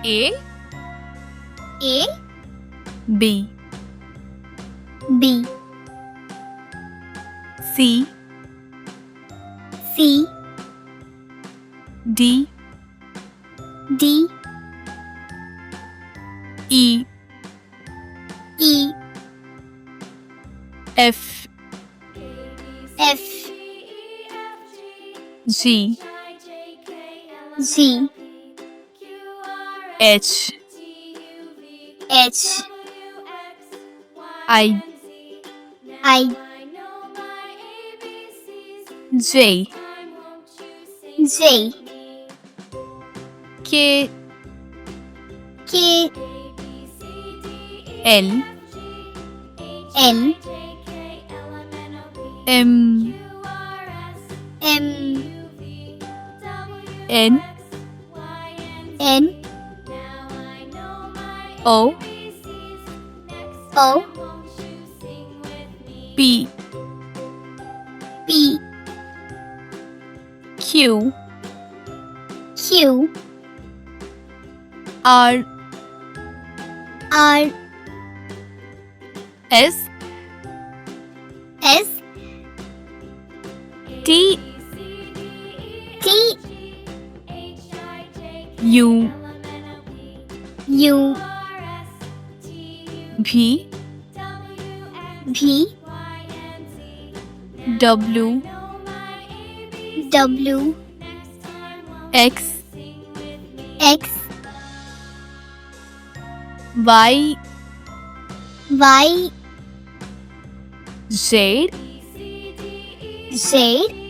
A A B B C C D D E E F F G G H H I I J J K K L L M M N N O O P P Q Q R R S S T T U U V V W W X X Y Y Z Z